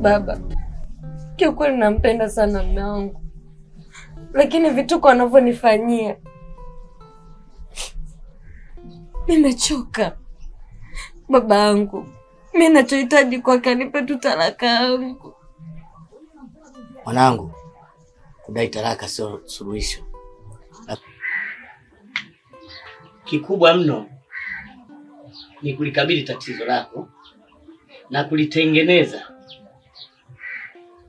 Baba, kiukweli nampenda sana mume wangu, lakini vituko anavyonifanyia nimechoka. Baba yangu, mimi ninachohitaji kwake anipe tu talaka yangu. Mwanangu, kudai talaka sio suluhisho. Kikubwa mno ni kulikabili tatizo lako na kulitengeneza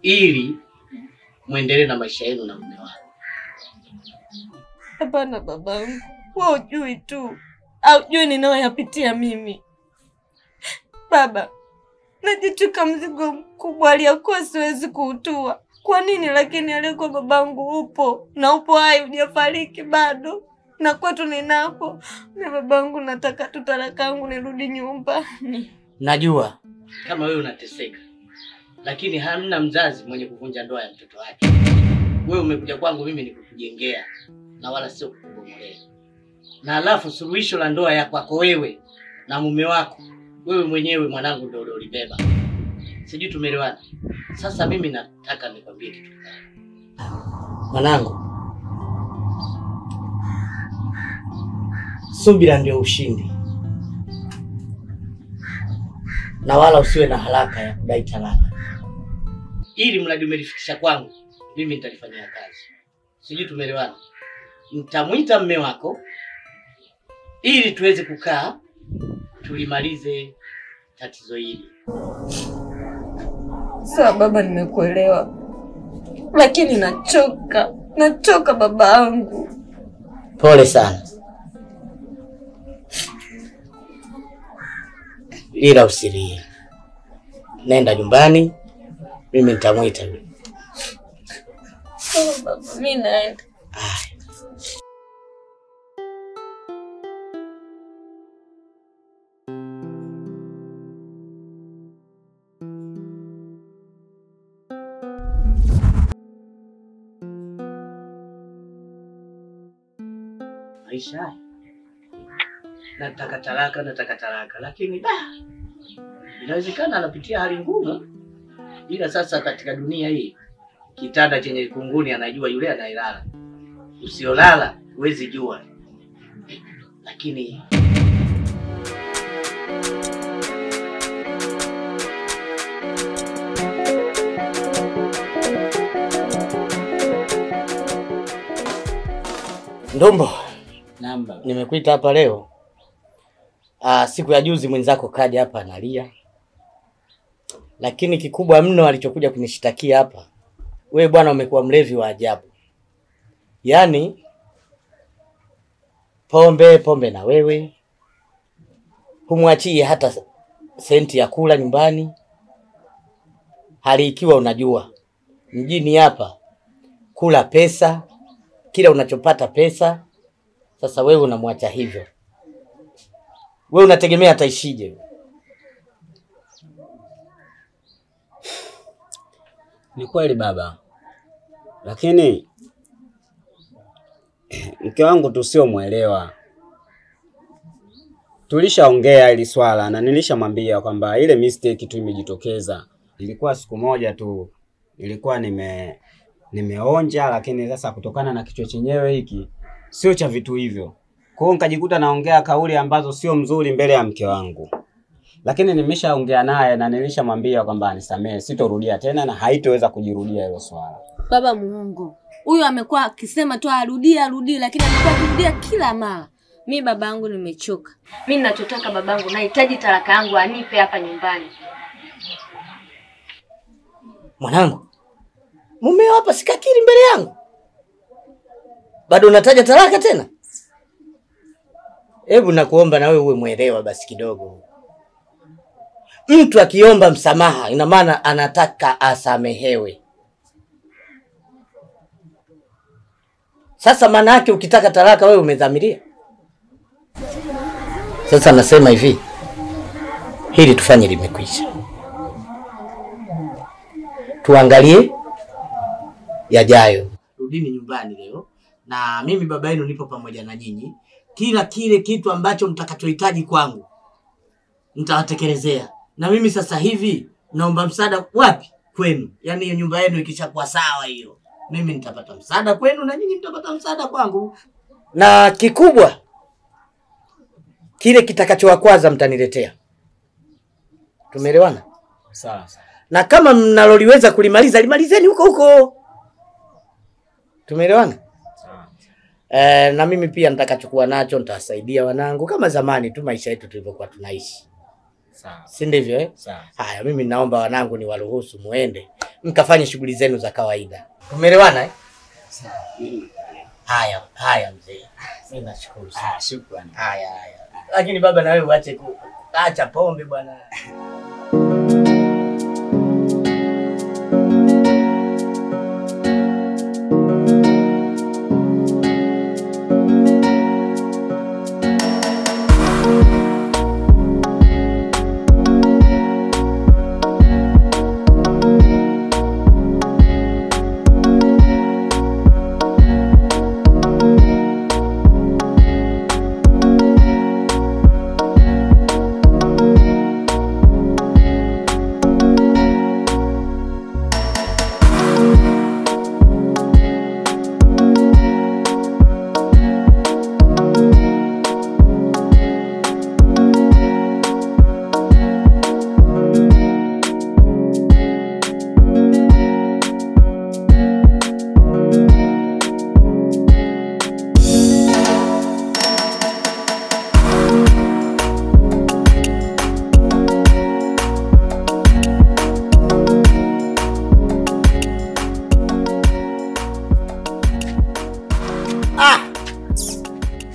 ili muendelee na maisha yenu na mume wako. Hapana babangu, wewe hujui tu. Hujui ninayoyapitia mimi. Baba, najituka mzigo mkubwa aliyokuwa siwezi kuutua. Kwa nini lakini aliyekuwa babangu upo na upo hai, hujafariki bado? Na kwetu ninapo. Na babangu nataka tu talaka yangu nirudi nyumbani. Najua kama wewe unateseka, lakini hamna mzazi mwenye kuvunja ndoa ya mtoto wake. Wewe umekuja kwangu mimi nikukujengea na wala sio kukubomolea. Na alafu suluhisho la ndoa ya kwako wewe na mume wako, wewe mwenyewe mwanangu ndio ulibeba. Sijui tumeelewana. Sasa mimi nataka nikwambie kitu. Mwanangu, subira ndio ushindi. Na wala usiwe na haraka ya kudai talaka. Ili mradi umelifikisha kwangu, mimi nitalifanyia kazi. Sijui tumeelewana. Nitamuita mume wako ili tuweze kukaa tulimalize tatizo hili. Sawa baba, nimekuelewa. Lakini nachoka baba yangu. Pole sana. Ila usilie. Nenda nyumbani, mimi nitamuita yule. Sawa baba, mimi naenda. Aisha, nataka talaka, lakini inawezekana anapitia hali ngumu. Ila sasa katika dunia hii, kitanda chenye kunguni anajua yule anailala. Usiolala huwezi jua. Lakini Ndombo, namba. Nimekuita hapa leo. Siku ya juzi mwenzako kaja hapa analia. Lakini kikubwa mno alichokuja kunishtakia hapa, wewe bwana umekuwa mlevi wa ajabu. Yaani pombe na wewe. Humwachie hata senti ya kula nyumbani. Hali ikiwa unajua mjini hapa kula pesa, kila unachopata pesa. Sasa wewe unamwacha hivyo. Wewe unategemea ataishije? Ni kweli baba. Lakini mke wangu tu sio muelewa. Tulishaongea ili swala na nilishamwambia kwamba ile mistake tu imejitokeza. Ilikuwa siku moja tu. Ilikuwa nimeonja, lakini sasa kutokana na kichwa chenyewe hiki sio cha vitu hivyo. Kwa hiyo nikajikuta naongea kauli ambazo sio mzuri mbele ya mke wangu. Lakini nimeshaongea naye na nilishamwambia kwamba anisamehe, sitorudia tena na haitoweza kujirudia hilo swala. Baba Mungu, huyu amekuwa akisema tu arudie lakini amekuwa akirudia kila mara. Mimi babangu nimechoka. Mimi ninachotaka babangu, nahitaji talaka yangu anipe hapa nyumbani. Mwanangu, mumeo hapa sikakiri mbele yangu. Bado unataja talaka tena? Hebu nakuomba na wewe uwe muelewa basi kidogo. Mtu akiomba msamaha ina maana anataka asamehewe. Sasa maana yake ukitaka talaka wewe umedhamiria. Sasa nasema hivi, hili tufanye limekwisha. Tuangalie yajayo. Rudini nyumbani leo na mimi baba yenu nipo pamoja na nyinyi. Kila kile kitu ambacho mtakachohitaji kwangu nitawatekelezea. Na mimi sasa hivi naomba msaada wapi? kwenu. Yaani hiyo nyumba yenu ikishakuwa sawa hiyo, mimi nitapata msaada kwenu na nyinyi mtapata msaada kwangu. Na kikubwa kile kitakachowakwaza mtaniletea. Tumeelewana? Sawa. Na kama mnaloliweza kulimaliza, limalizeni huko huko. Tumeelewana? Sawa. Na mimi pia nitakachukua nacho nitawasaidia wanangu kama zamani tu maisha yetu tulivyokuwa tunaishi. Sawa. Si ndivyo eh? Sawa. Haya, mimi naomba wanangu ni waruhusu muende mkafanye shughuli zenu za kawaida. Tumeelewana eh? Sawa. Haya mzee. Mimi nashukuru sana. Shukrani. Haya. Lakini baba na wewe uache acha pombe bwana.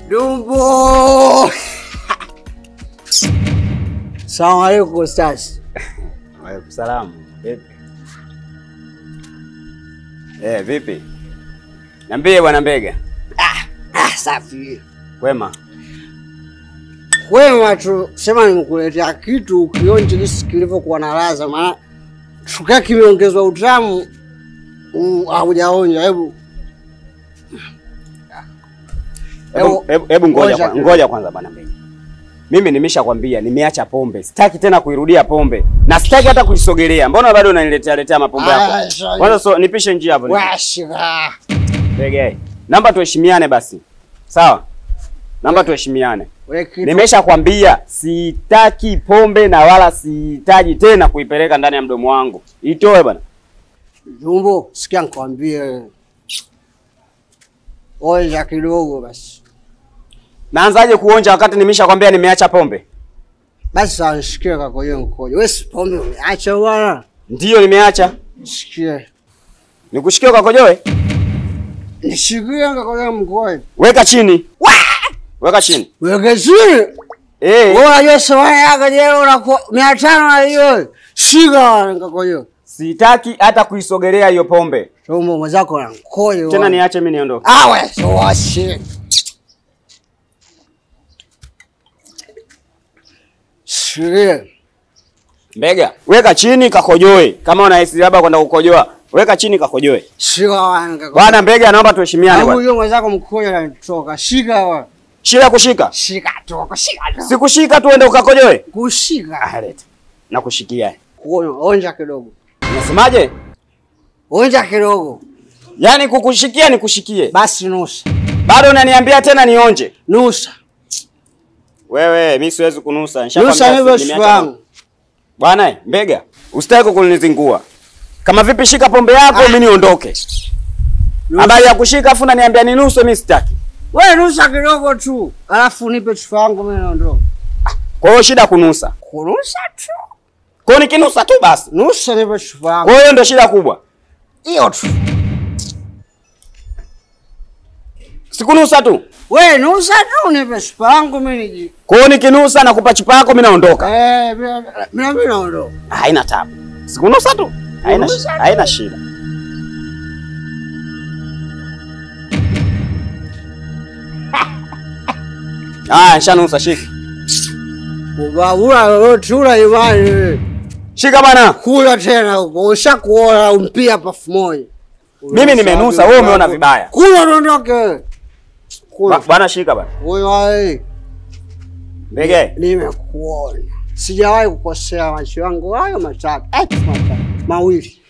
Dumbo. Salamu alaykum Ustaz. Waalaikum salaam. Vipi? Vipi? Niambie bwana Mbega. Safi. Wema. Wema tu, sema nimekuletea kitu ukionje jinsi kilivyokuwa na ladha, maana shuka kimeongezwa utamu. Haujaonja, Hebu ngoja kwanza bwana Mbega. Mimi nimeshakwambia nimeacha pombe. Sitaki tena kuirudia pombe. Na sitaki hata kuisogelea. Mbona bado unaniletea mapombe yako? Kwanza nipishe njia hapo. Washika. Mbega. Namba tuheshimiane basi. Sawa? Namba tuheshimiane. Nimeshakwambia sitaki pombe na wala sihitaji tena kuipeleka ndani ya mdomo wangu. Itoe bwana. Dumbo, sikia nikwambie. Onja kidogo basi. Naanzaje kuonja wakati nimeshakwambia nimeacha pombe? Basi sawa, nishikie kako hiyo mkojo. Wewe si pombe umeacha bwana? Ndiyo nimeacha. Nishikie. Nikushikie kakojoe? Nishikie kako hiyo mkojo. Weka chini. Weka chini. Weka chini. Wewe unajua sawa yako je unakuwa 500 na hiyo. Shika kako hiyo. Sitaki hata kuisogelea hiyo pombe. Somo mwenzako na mkojo. Tena niache mimi niondoke. Wewe washi. Shika. Mbega, weka chini kakojoe. Kama unahisi labda kwenda kukojoa, weka chini kakojoe. Shika wanga. Bwana Mbega, naomba tuheshimiane bwana. Huyo mwenzako mkojo anatoka. Shika wewe. Shika kushika. Shika toka, shika toka. Sikushika tu uende ukakojoe. Kushika. Leta. Nakushikia. Onja kidogo. Unasemaje? Onja kidogo. Yaani kukushikia nikushikie. Basi nusa. Bado unaniambia tena nionje. Nusa. Wewe, mimi siwezi kunusa. Nusa hivyo shifangu. Bwana Mbega, usitaki kunizingua. Kama vipi shika pombe yako mimi niondoke. Habari ya kushika afu unaniambia ninuse mimi sitaki. Wewe nusa kidogo tu. Alafu nipe chupa yangu mimi naondoka. Kwa hiyo shida kunusa. Kunusa tu. Kwa hiyo nikinusa tu basi. Nusa nipe chupa yangu. Kwa hiyo ndio shida kubwa. Hiyo tu. Sikunusa tu. Wewe nusa tu nipe chupa yangu mimi niji. Kwa hiyo nikinusa na kupa chupa yako mimi naondoka. Mimi naondoka. Haina tabu. Sikunusa tu. Haina shida. Nishanusa shika. Ubabura lolote ula imani. Shika bana. Kula tena huko. Ushakuona umpia pafu moja. Mimi nimenusa, wewe umeona vibaya. Kula nondoke. Bwana shika bana. Wewe Mbege, nimekuona. Sijawahi kukosea macho yangu hayo matatu. Mawili.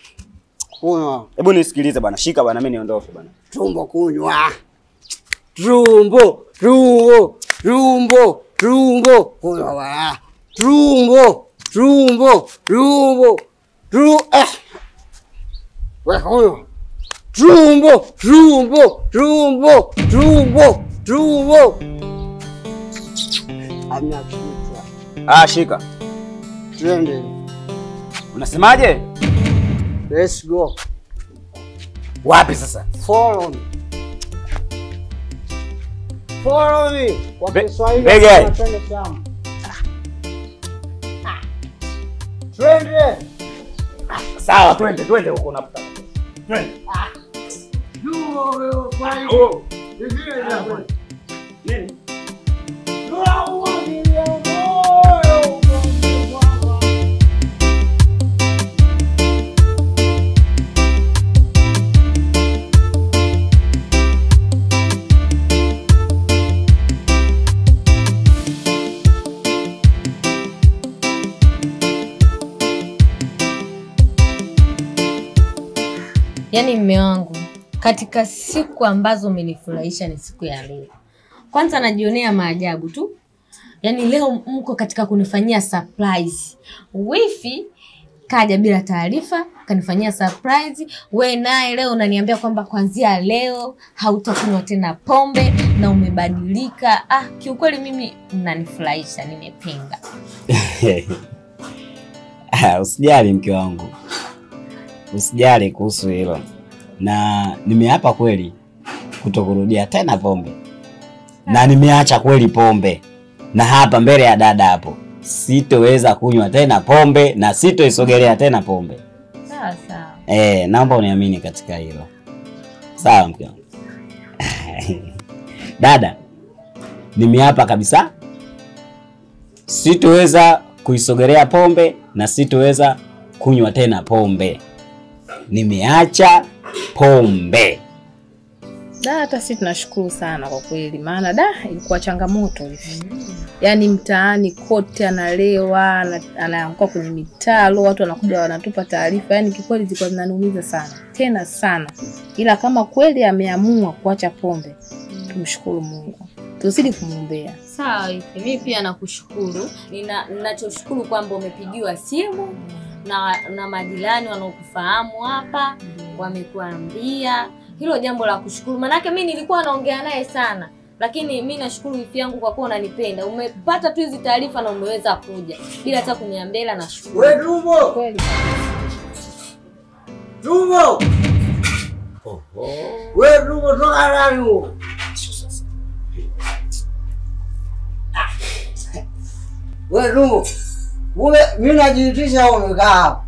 kunywa. Hebu nisikilize bwana, shika bwana, mimi niondoke bwana. Tumbo kunywa. Tumbo kunywa bwana. Tumbo. Wewe kunywa. Tumbo. Amna kitu. Shika. Twende. Unasemaje? Let's go. Wapi sasa? Follow me. Kwa Kiswahili Bege. twende shamba. Twende. Sawa, twende huko unapotaka. Twende. Ndio kwa Oh. Nini? Yaani mume wangu, katika siku ambazo umenifurahisha ni siku ya leo. Kwanza najionea maajabu tu. Yaani leo mko katika kunifanyia surprise. Wifi kaja bila taarifa, kanifanyia surprise. Wewe naye leo unaniambia kwamba kuanzia leo hautakunywa tena pombe na umebadilika. Kiukweli mimi mnanifurahisha, nimependa. Usijali mke wangu. Usijali kuhusu hilo. Na nimeapa kweli kutokurudia tena pombe. Na nimeacha kweli pombe. Na hapa mbele ya dada hapo sitoweza kunywa tena pombe na sitoisogelea tena pombe. Sawa. Naomba uniamini katika hilo. Sawa mke wangu. Dada, nimeapa kabisa sitoweza kuisogelea pombe na sitoweza kunywa tena pombe. Nimeacha pombe. Hata sisi tunashukuru sana kwa kweli, maana ilikuwa changamoto hivi. Yaani mtaani kote analewa, anaanguka kwenye mitalo, watu wanakuja wanatupa taarifa. Yaani kikweli zilikuwa zinaniumiza sana. Tena sana. Ila kama kweli ameamua kuacha pombe, tumshukuru Mungu. Tuzidi kumuombea. Sawa, mimi pia nakushukuru. Ninachoshukuru kwamba umepigiwa simu na majirani wanaokufahamu hapa wamekuambia. Hilo jambo la kushukuru. Manake mimi nilikuwa naongea naye sana. Lakini mimi nashukuru wifi yangu kwa kuwa unanipenda. Umepata tu hizi taarifa na umeweza kuja bila hata kuniambia, na shukuru. Wewe tumbo. Kweli. Tumbo. Wewe tumbo toka ndani huko. Wewe tumbo. Mimi najiitisha umekaa hapa.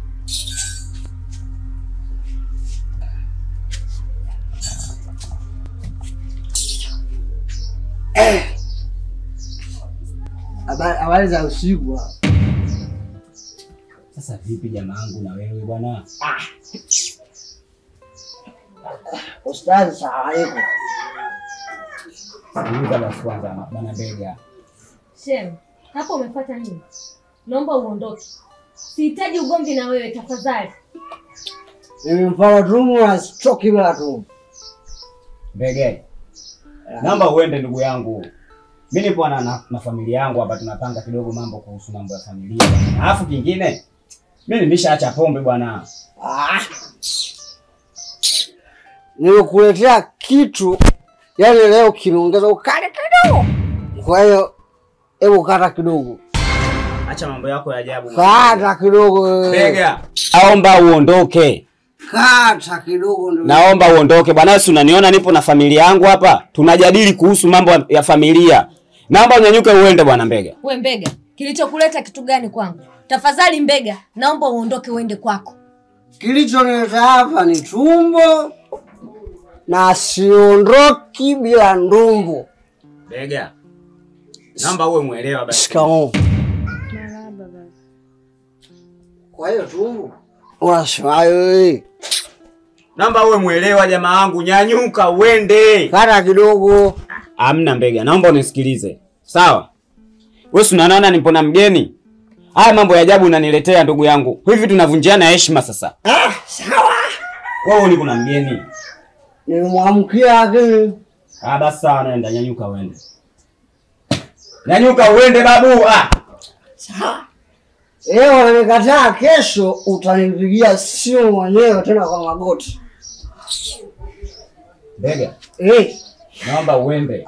Habari za usiku hapa. Sasa vipi jamaangu na wewe bwana? Ustazi salamu alaykum. Sikiliza basi kwanza bwana Bega. Shem, hapo umefuata nini? Naomba uondoke. Sihitaji ugomvi na wewe tafadhali. Nimemfanya tumu na stroke bila tumu. Bega. Naomba uende ndugu yangu. Mimi nipo na familia yangu hapa, tunapanga kidogo mambo kuhusu mambo ya familia. Alafu kingine mimi nimeshaacha pombe bwana. Nimekuletea kitu yani leo kimeongeza ukali kidogo. Kwa hiyo hebu kata kidogo. Acha mambo yako ya ajabu. Kata kidogo. Bega. Naomba uondoke. Kata kidogo ndio. Naomba uondoke bwana, si unaniona nipo na familia yangu hapa. Tunajadili kuhusu mambo ya familia. Naomba unyanyuke uende bwana Mbega. Wewe Mbega, kilichokuleta kitu gani kwangu? Tafadhali Mbega, naomba uondoke uende kwako. Kilichonileta hapa ni tumbo na siondoki bila ndumbo. Mbega. Naomba uwe muelewa basi. Shikamoo. Kwa hiyo tumbo. Unashauri. Naomba uwe muelewa jamaa wangu, nyanyuka uende. Kata kidogo. Hamna Mbega, naomba unisikilize. Sawa? Wewe unaona nipo na mgeni? Haya mambo ya ajabu unaniletea ndugu yangu. Hivi tunavunjiana heshima sasa. Sawa. Wewe ni kuna mgeni. Nimwamkia lakini. Basi sawa, naenda, nyanyuka uende. Nyanyuka uende babu. Sawa. Leo nimekataa, kesho utanipigia simu mwenyewe tena kwa magoti. Bega. Naomba uende.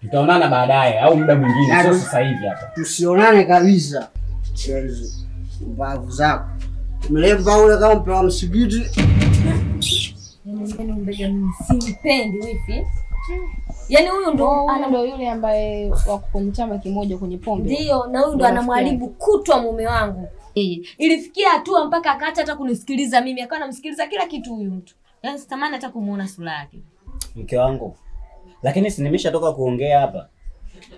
Tutaonana baadaye au muda mwingine, sio sasa hivi hapa. Tusionane kabisa. Mbavu zako. Mlemba ule kama mpewa msikiti. Yaani Mbega mimi simpendi wifi. Yaani huyu ndo yule ambaye wako kwenye chama kimoja kwenye pombe. Ndio, na huyu ndo anamharibu kutwa mume wangu. Ilifikia hatua mpaka akaacha hata kunisikiliza mimi, akawa anamsikiliza kila kitu huyu mtu. Yaani sitamani hata kumuona sura yake. Mke wangu. Lakini si nimeshatoka kuongea hapa.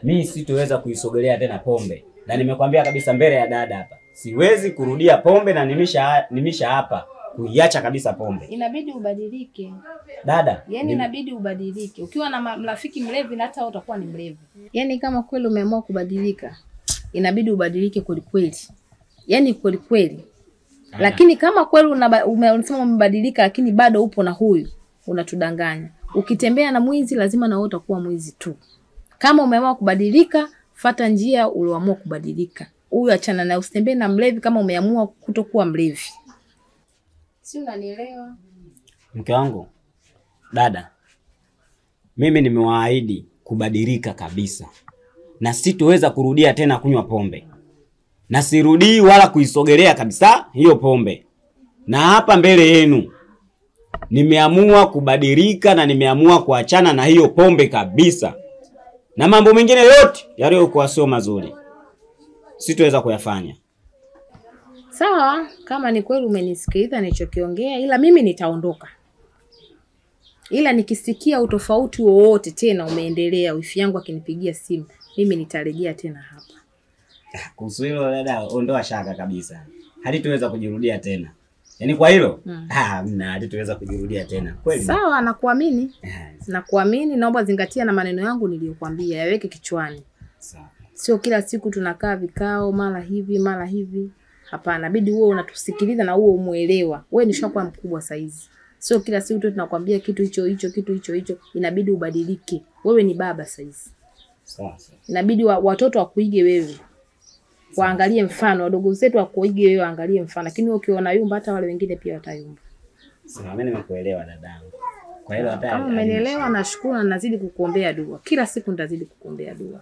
Mimi sitoweza kuisogelea tena pombe. Na nimekwambia kabisa mbele ya dada hapa. Siwezi kurudia pombe na nimisha hapa kuiacha kabisa pombe. Inabidi ubadilike. Dada, yaani inabidi ubadilike. Ukiwa na marafiki mlevi na hata utakuwa ni mlevi. Yaani kama kweli umeamua kubadilika, inabidi ubadilike kweli kweli. Yaani kweli kweli. Lakini kama kweli unasema umebadilika lakini bado upo na huyu, unatudanganya. Ukitembea na mwizi lazima na wewe utakuwa mwizi tu. Kama umeamua kubadilika, fuata njia ulioamua kubadilika. Huyu achana na, usitembee na mlevi kama umeamua kutokuwa mlevi. Si unanielewa? Mke wangu, dada, mimi nimewaahidi kubadilika kabisa. Na sitoweza kurudia tena kunywa pombe. Na sirudii wala kuisogelea kabisa hiyo pombe. Na hapa mbele yenu nimeamua kubadilika na nimeamua kuachana na hiyo pombe kabisa. Na mambo mengine yote yaliyokuwa sio mazuri sitoweza kuyafanya. Sawa, kama ni kweli umenisikiliza nilichokiongea, ila mimi nitaondoka. Ila nikisikia utofauti wowote tena umeendelea, wifi yangu akinipigia simu, mimi nitarejea tena hapa. Kuhusu hilo dada, ondoa shaka kabisa. Halitoweza kujirudia tena. Yaani kwa hilo? Halitoweza kujirudia tena. Kweli? Sawa, nakuamini. Nakuamini, naomba zingatia na maneno yangu niliyokuambia, yaweke kichwani. Sawa. Sio kila siku tunakaa vikao mara hivi, mara hivi. Hapana, bidi wewe unatusikiliza na wewe umuelewa. Wewe nishakuwa mkubwa saizi. Sio kila siku tu tunakwambia kitu hicho. Inabidi ubadilike. Wewe ni baba saizi. Sawa. Inabidi watoto wakuige wewe. Waangalie mfano, wadogo zetu wakuige wewe, waangalie mfano. Lakini ukiona yumba hata wale wengine pia watayumba. Sawa, mimi nimekuelewa dadangu. Kwa hilo hata kama umenielewa, nashukuru na nazidi kukuombea dua. Kila siku nitazidi kukuombea dua.